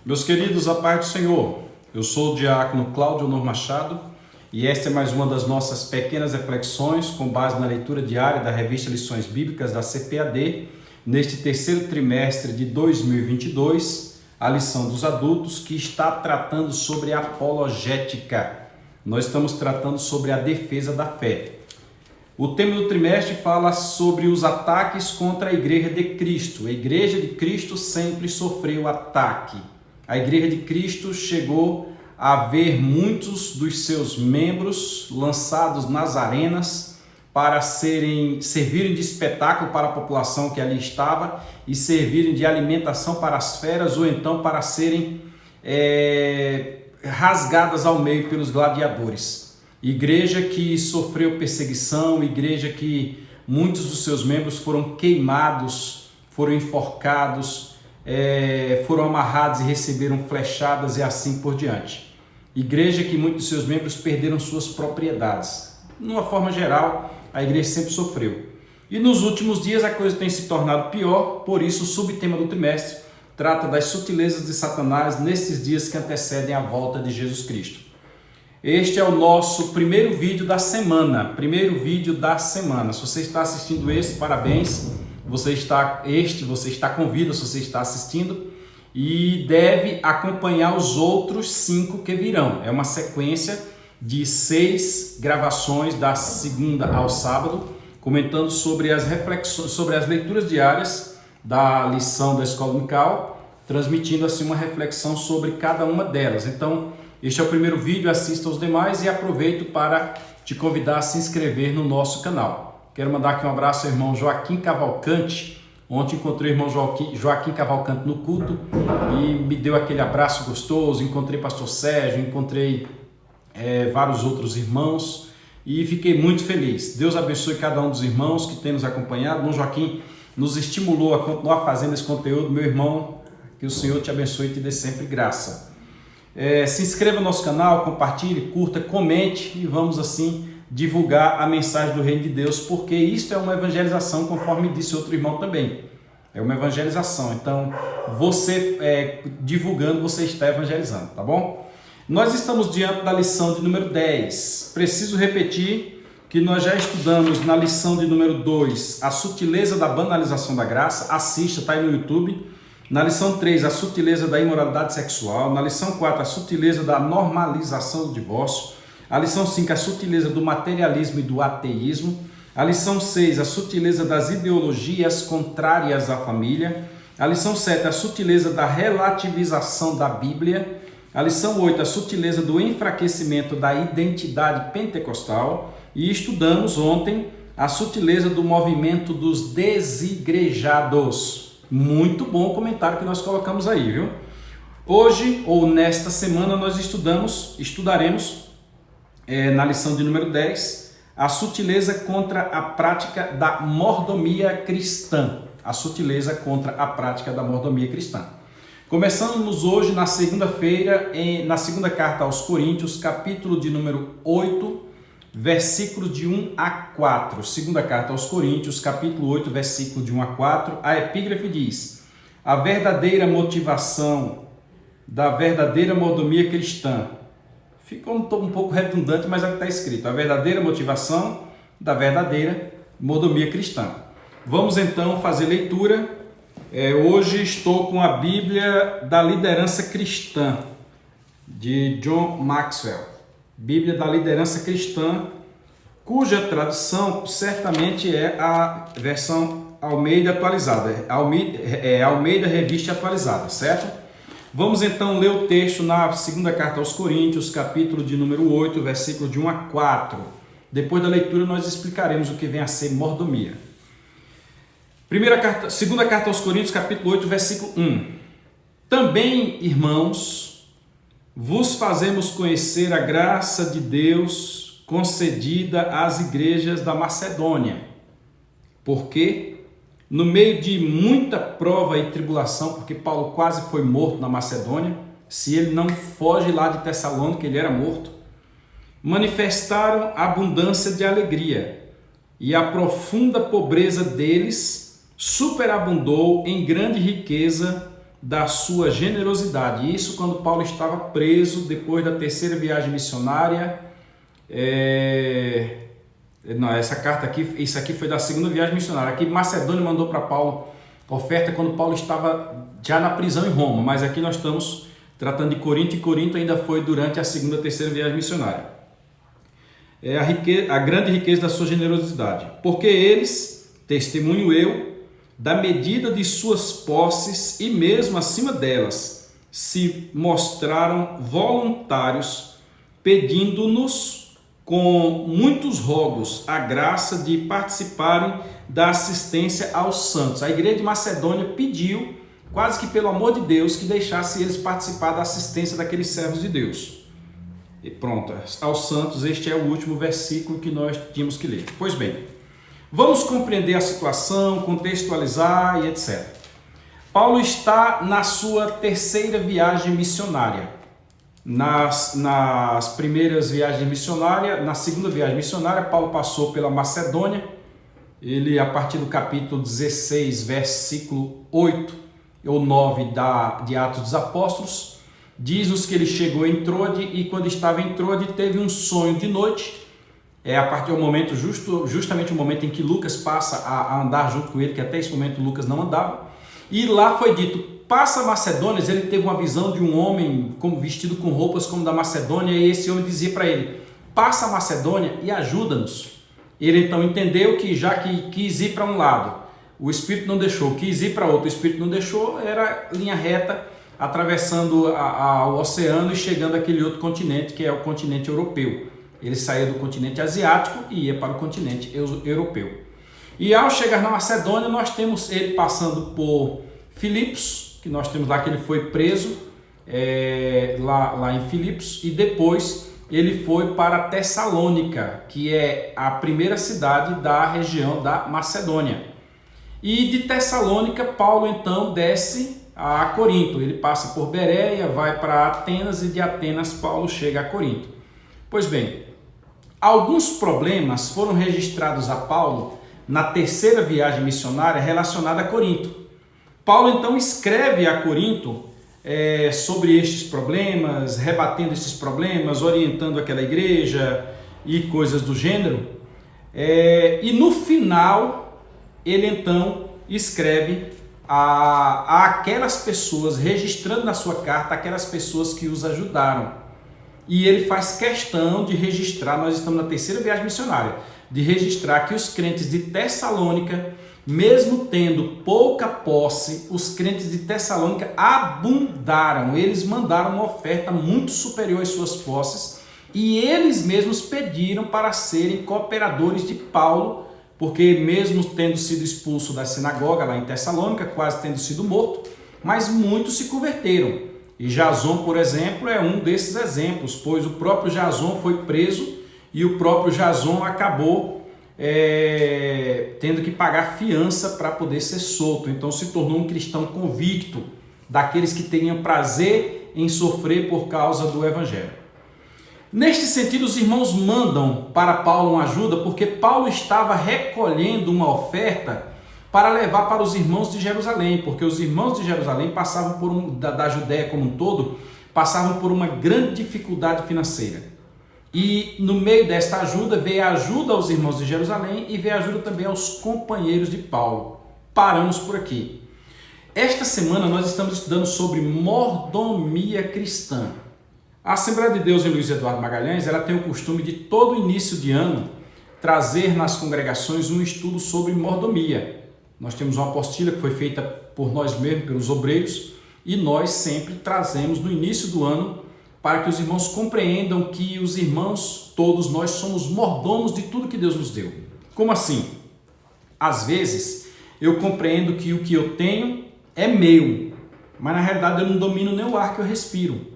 Meus queridos, a paz do Senhor. Eu sou o diácono Cláudio Honor Machado e esta é mais uma das nossas pequenas reflexões com base na leitura diária da revista Lições Bíblicas da CPAD, neste terceiro trimestre de 2022, a lição dos adultos que está tratando sobre apologética. Nós estamos tratando sobre a defesa da fé. O tema do trimestre fala sobre os ataques contra a Igreja de Cristo. A Igreja de Cristo sempre sofreu ataque. A Igreja de Cristo chegou a ver muitos dos seus membros lançados nas arenas para servirem de espetáculo para a população que ali estava e servirem de alimentação para as feras ou então para serem rasgadas ao meio pelos gladiadores. Igreja que sofreu perseguição, igreja que muitos dos seus membros foram queimados, foram enforcados, foram amarrados e receberam flechadas e assim por diante. Igreja que muitos dos seus membros perderam suas propriedades. De uma forma geral, a igreja sempre sofreu. E nos últimos dias a coisa tem se tornado pior, por isso o subtema do trimestre trata das sutilezas de Satanás nesses dias que antecedem a volta de Jesus Cristo. Este é o nosso primeiro vídeo da semana. Se você está assistindo esse, parabéns. Você está com vida, se você está assistindo, e deve acompanhar os outros 5 que virão. É uma sequência de 6 gravações da segunda ao sábado, comentando sobre as reflexões, sobre as leituras diárias da lição da Escola Dominical, transmitindo assim uma reflexão sobre cada uma delas. Então, este é o primeiro vídeo, assista aos demais e aproveito para te convidar a se inscrever no nosso canal. Quero mandar aqui um abraço ao irmão Joaquim Cavalcante. Ontem encontrei o irmão Joaquim Cavalcante no culto e me deu aquele abraço gostoso. Encontrei pastor Sérgio, encontrei vários outros irmãos e fiquei muito feliz. Deus abençoe cada um dos irmãos que tem nos acompanhado. O irmão Joaquim nos estimulou a continuar fazendo esse conteúdo. Meu irmão, que o Senhor te abençoe e te dê sempre graça. Se inscreva no nosso canal, compartilhe, curta, comente e vamos assim divulgar a mensagem do Reino de Deus, porque isto é uma evangelização, conforme disse outro irmão também. É uma evangelização, então você divulgando, você está evangelizando, tá bom? Nós estamos diante da lição de número 10. Preciso repetir que nós já estudamos na lição de número 2 a sutileza da banalização da graça. Assista, está aí no YouTube. Na lição 3, a sutileza da imoralidade sexual. Na lição 4, a sutileza da normalização do divórcio. A lição 5, a sutileza do materialismo e do ateísmo. A lição 6, a sutileza das ideologias contrárias à família. A lição 7, a sutileza da relativização da Bíblia. A lição 8, a sutileza do enfraquecimento da identidade pentecostal. E estudamos ontem a sutileza do movimento dos desigrejados. Muito bom o comentário que nós colocamos aí, viu? Hoje, ou nesta semana, nós estudaremos na lição de número 10, a sutileza contra a prática da mordomia cristã. A sutileza contra a prática da mordomia cristã. Começamos hoje na segunda-feira, na segunda carta aos Coríntios, capítulo de número 8, versículo de 1 a 4. Segunda carta aos Coríntios, capítulo 8, versículo de 1 a 4. A epígrafe diz: a verdadeira motivação da verdadeira mordomia cristã. Ficou um pouco redundante, mas é o que está escrito. A verdadeira motivação da verdadeira mordomia cristã. Vamos então fazer leitura. Hoje estou com a Bíblia da Liderança Cristã, de John Maxwell. Bíblia da Liderança Cristã, cuja tradução certamente é a versão Almeida atualizada. Almeida Revista Atualizada, certo? Vamos então ler o texto na segunda carta aos Coríntios, capítulo de número 8, versículo de 1 a 4. Depois da leitura nós explicaremos o que vem a ser mordomia. Segunda carta aos Coríntios, capítulo 8, versículo 1. Também, irmãos, vos fazemos conhecer a graça de Deus concedida às igrejas da Macedônia, porque no meio de muita prova e tribulação, porque Paulo quase foi morto na Macedônia, se ele não foge lá de Tessalônica, ele era morto, manifestaram abundância de alegria, e a profunda pobreza deles superabundou em grande riqueza da sua generosidade. Isso quando Paulo estava preso depois da terceira viagem missionária. Não, essa carta aqui, isso aqui foi da segunda viagem missionária. Aqui Macedônia mandou para Paulo oferta quando Paulo estava já na prisão em Roma, mas aqui nós estamos tratando de Corinto, e Corinto ainda foi durante a segunda e terceira viagem missionária. A grande riqueza da sua generosidade, porque eles, testemunho eu, da medida de suas posses e mesmo acima delas, se mostraram voluntários, pedindo-nos com muitos rogos a graça de participarem da assistência aos santos. A igreja de Macedônia pediu, quase que pelo amor de Deus, que deixasse eles participar da assistência daqueles servos de Deus. E pronto, aos santos, este é o último versículo que nós tínhamos que ler. Pois bem, vamos compreender a situação, contextualizar e etc. Paulo está na sua terceira viagem missionária. Nas primeiras viagens missionárias, na segunda viagem missionária, Paulo passou pela Macedônia. Ele, a partir do capítulo 16, versículo 8 ou 9 de Atos dos Apóstolos, diz-nos que ele chegou em Troade e quando estava em Troade teve um sonho de noite. A partir do momento, justamente o momento em que Lucas passa a andar junto com ele, que até esse momento Lucas não andava. E lá foi dito, passa a Macedônia. Ele teve uma visão de um homem vestido com roupas como da Macedônia, e esse homem dizia para ele, passa a Macedônia e ajuda-nos. Ele então entendeu que já que quis ir para um lado, o Espírito não deixou, quis ir para outro, o Espírito não deixou, era linha reta, atravessando o oceano e chegando àquele outro continente, que é o continente europeu. Ele saía do continente asiático e ia para o continente europeu. E ao chegar na Macedônia, nós temos ele passando por Filipos, que nós temos lá que ele foi preso, lá em Filipos, e depois ele foi para Tessalônica, que é a primeira cidade da região da Macedônia. E de Tessalônica, Paulo então desce a Corinto. Ele passa por Bereia, vai para Atenas, e de Atenas Paulo chega a Corinto. Pois bem, alguns problemas foram registrados a Paulo na terceira viagem missionária relacionada a Corinto. Paulo então escreve a Corinto sobre estes problemas, rebatendo esses problemas, orientando aquela igreja e coisas do gênero. E no final, ele então escreve a aquelas pessoas, registrando na sua carta aquelas pessoas que os ajudaram. E ele faz questão de registrar, nós estamos na terceira viagem missionária, de registrar que os crentes de Tessalônica, mesmo tendo pouca posse, os crentes de Tessalônica abundaram. Eles mandaram uma oferta muito superior às suas posses e eles mesmos pediram para serem cooperadores de Paulo, porque mesmo tendo sido expulso da sinagoga lá em Tessalônica, quase tendo sido morto, mas muitos se converteram. E Jason, por exemplo, é um desses exemplos, pois o próprio Jason foi preso e o próprio Jason acabou tendo que pagar fiança para poder ser solto. Então se tornou um cristão convicto, daqueles que teriam prazer em sofrer por causa do Evangelho. Neste sentido, os irmãos mandam para Paulo uma ajuda, porque Paulo estava recolhendo uma oferta para levar para os irmãos de Jerusalém, porque os irmãos de Jerusalém passavam da Judéia como um todo, passavam por uma grande dificuldade financeira. E no meio desta ajuda, veio a ajuda aos irmãos de Jerusalém e veio a ajuda também aos companheiros de Paulo. Paramos por aqui. Esta semana nós estamos estudando sobre mordomia cristã. A Assembleia de Deus em Luiz Eduardo Magalhães, ela tem o costume de todo início de ano trazer nas congregações um estudo sobre mordomia. Nós temos uma apostila que foi feita por nós mesmos, pelos obreiros, e nós sempre trazemos no início do ano para que os irmãos compreendam que os irmãos, todos nós, somos mordomos de tudo que Deus nos deu. Como assim? Às vezes, eu compreendo que o que eu tenho é meu, mas na realidade eu não domino nem o ar que eu respiro.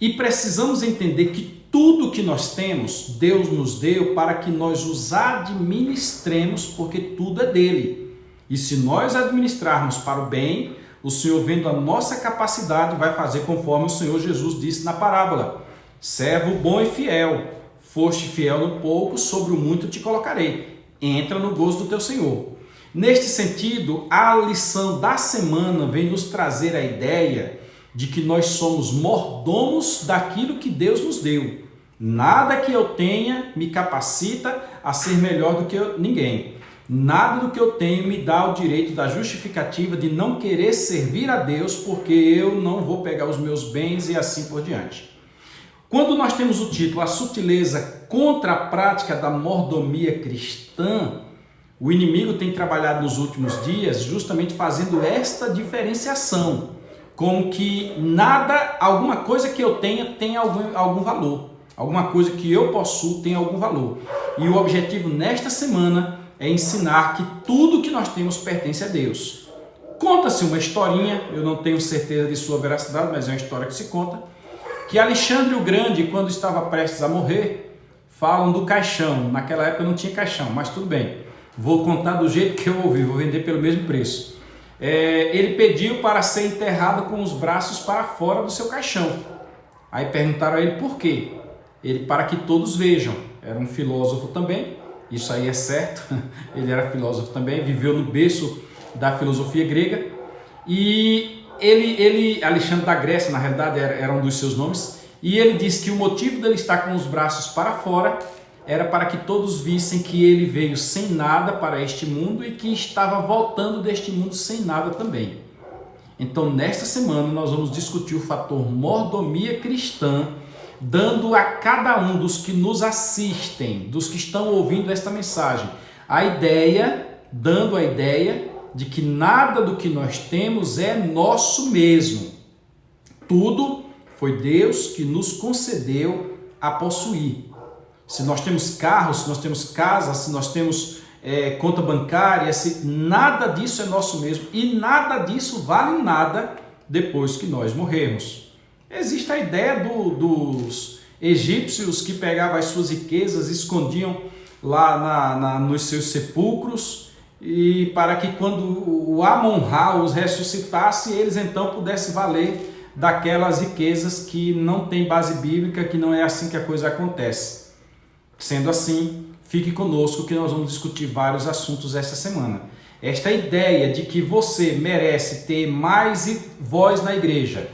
E precisamos entender que tudo que nós temos, Deus nos deu para que nós os administremos, porque tudo é dele. E se nós administrarmos para o bem, o Senhor, vendo a nossa capacidade, vai fazer conforme o Senhor Jesus disse na parábola: servo bom e fiel, foste fiel no pouco, sobre o muito te colocarei. Entra no gozo do teu Senhor. Neste sentido, a lição da semana vem nos trazer a ideia de que nós somos mordomos daquilo que Deus nos deu. Nada que eu tenha me capacita a ser melhor do que ninguém. Nada do que eu tenho me dá o direito da justificativa de não querer servir a Deus porque eu não vou pegar os meus bens e assim por diante. Quando nós temos o título A Sutileza contra a Prática da Mordomia Cristã, o inimigo tem trabalhado nos últimos dias justamente fazendo esta diferenciação, como que nada, alguma coisa que eu tenha tem algum valor, alguma coisa que eu possuo tem algum valor. E o objetivo nesta semana é ensinar que tudo que nós temos pertence a Deus. Conta-se uma historinha, eu não tenho certeza de sua veracidade, mas é uma história que se conta, que Alexandre o Grande, quando estava prestes a morrer, falam do caixão. Naquela época não tinha caixão, mas tudo bem. Vou contar do jeito que eu ouvi, vou vender pelo mesmo preço. Ele pediu para ser enterrado com os braços para fora do seu caixão. Aí perguntaram a ele por quê. Ele, para que todos vejam. Era um filósofo também, isso aí é certo. Ele era filósofo também, viveu no berço da filosofia grega. E ele, Alexandre da Grécia, na realidade era um dos seus nomes, e ele disse que o motivo dele estar com os braços para fora era para que todos vissem que ele veio sem nada para este mundo e que estava voltando deste mundo sem nada também. Então, nesta semana, nós vamos discutir o fator mordomia cristã, dando a cada um dos que nos assistem, dos que estão ouvindo esta mensagem, dando a ideia de que nada do que nós temos é nosso mesmo. Tudo foi Deus que nos concedeu a possuir. Se nós temos carro, se nós temos casa, se nós temos conta bancária, nada disso é nosso mesmo e nada disso vale nada depois que nós morrermos. Existe a ideia dos egípcios que pegavam as suas riquezas, escondiam lá nos seus sepulcros, e para que quando o Amon-Ra os ressuscitasse, eles então pudessem valer daquelas riquezas que não tem base bíblica, que não é assim que a coisa acontece. Sendo assim, fique conosco que nós vamos discutir vários assuntos esta semana. Esta ideia de que você merece ter mais voz na igreja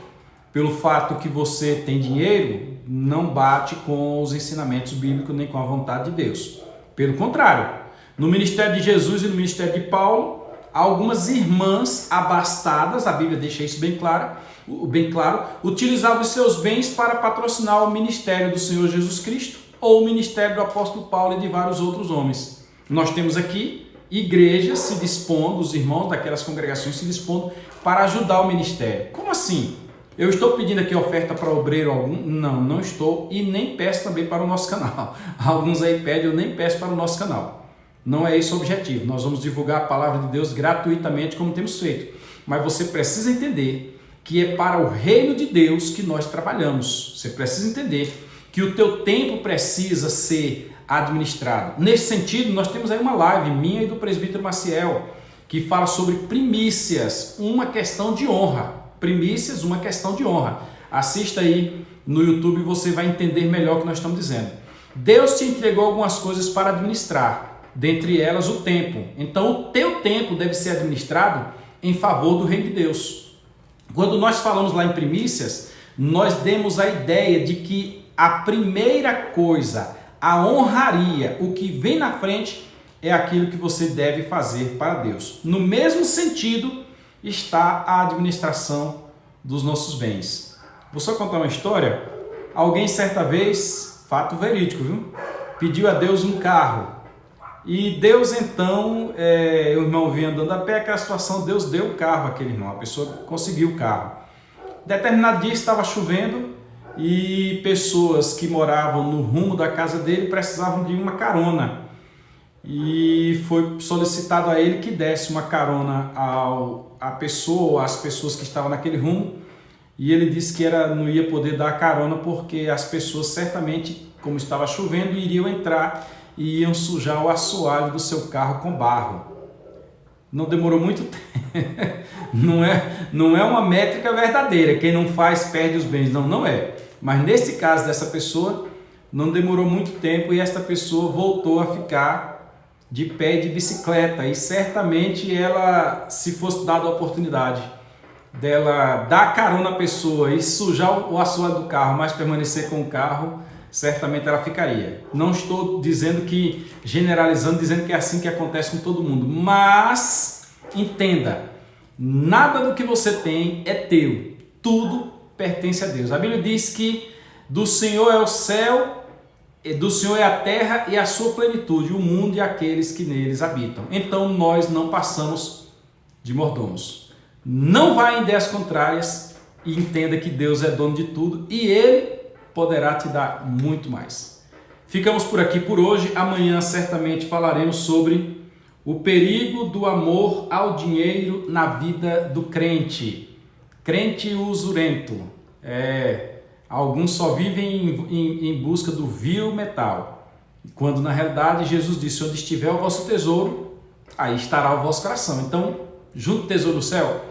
pelo fato que você tem dinheiro, não bate com os ensinamentos bíblicos nem com a vontade de Deus. Pelo contrário, no ministério de Jesus e no ministério de Paulo, algumas irmãs abastadas, a Bíblia deixa isso bem claro, utilizavam os seus bens para patrocinar o ministério do Senhor Jesus Cristo ou o ministério do apóstolo Paulo e de vários outros homens. Nós temos aqui igrejas se dispondo, os irmãos daquelas congregações se dispondo para ajudar o ministério. Como assim? Eu estou pedindo aqui oferta para obreiro algum? Não, não estou e nem peço também para o nosso canal. Alguns aí pedem, eu nem peço para o nosso canal. Não é esse o objetivo. Nós vamos divulgar a palavra de Deus gratuitamente como temos feito. Mas você precisa entender que é para o reino de Deus que nós trabalhamos. Você precisa entender que o teu tempo precisa ser administrado. Nesse sentido, nós temos aí uma live minha e do presbítero Maciel, que fala sobre primícias, uma questão de honra. Primícias, uma questão de honra. Assista aí no YouTube e você vai entender melhor o que nós estamos dizendo. Deus te entregou algumas coisas para administrar, dentre elas o tempo. Então o teu tempo deve ser administrado em favor do reino de Deus. Quando nós falamos lá em primícias, nós demos a ideia de que a primeira coisa, a honraria, o que vem na frente é aquilo que você deve fazer para Deus. No mesmo sentido está a administração dos nossos bens. Vou só contar uma história. Alguém certa vez, fato verídico, viu? Pediu a Deus um carro. E Deus então, o irmão vinha andando a pé, aquela situação, Deus deu o carro àquele irmão, a pessoa conseguiu o carro. Determinado dia estava chovendo e pessoas que moravam no rumo da casa dele precisavam de uma carona. E foi solicitado a ele que desse uma carona às pessoas que estavam naquele rumo, e ele disse que não ia poder dar carona porque as pessoas certamente, como estava chovendo, iriam entrar e iam sujar o assoalho do seu carro com barro. Não demorou muito tempo. Não é uma métrica verdadeira, quem não faz perde os bens, não é. Mas nesse caso dessa pessoa, não demorou muito tempo e esta pessoa voltou a ficar de pé e de bicicleta, e certamente ela, se fosse dada a oportunidade dela dar carona à pessoa e sujar o assoalho do carro, mas permanecer com o carro, certamente ela ficaria. Não estou dizendo que, generalizando, dizendo que é assim que acontece com todo mundo, mas entenda, nada do que você tem é teu, tudo pertence a Deus. A Bíblia diz que do Senhor é o céu, do Senhor é a terra e a sua plenitude, o mundo e aqueles que neles habitam. Então nós não passamos de mordomos. Não vá em ideias contrárias e entenda que Deus é dono de tudo e Ele poderá te dar muito mais. Ficamos por aqui por hoje. Amanhã certamente falaremos sobre o perigo do amor ao dinheiro na vida do crente. Crente usurento. Alguns só vivem em busca do vil metal. Quando na realidade Jesus disse, onde estiver o vosso tesouro, aí estará o vosso coração. Então, junto o tesouro do céu.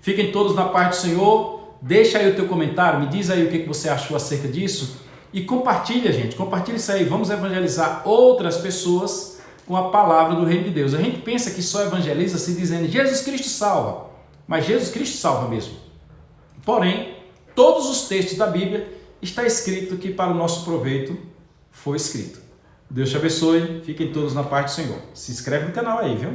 Fiquem todos na paz do Senhor. Deixa aí o teu comentário, me diz aí o que você achou acerca disso. E compartilha, gente. Compartilha isso aí. Vamos evangelizar outras pessoas com a palavra do Reino de Deus. A gente pensa que só evangeliza se dizendo Jesus Cristo salva. Mas Jesus Cristo salva mesmo. Porém, todos os textos da Bíblia está escrito que para o nosso proveito foi escrito. Deus te abençoe. Fiquem todos na paz do Senhor. Se inscreve no canal aí, viu?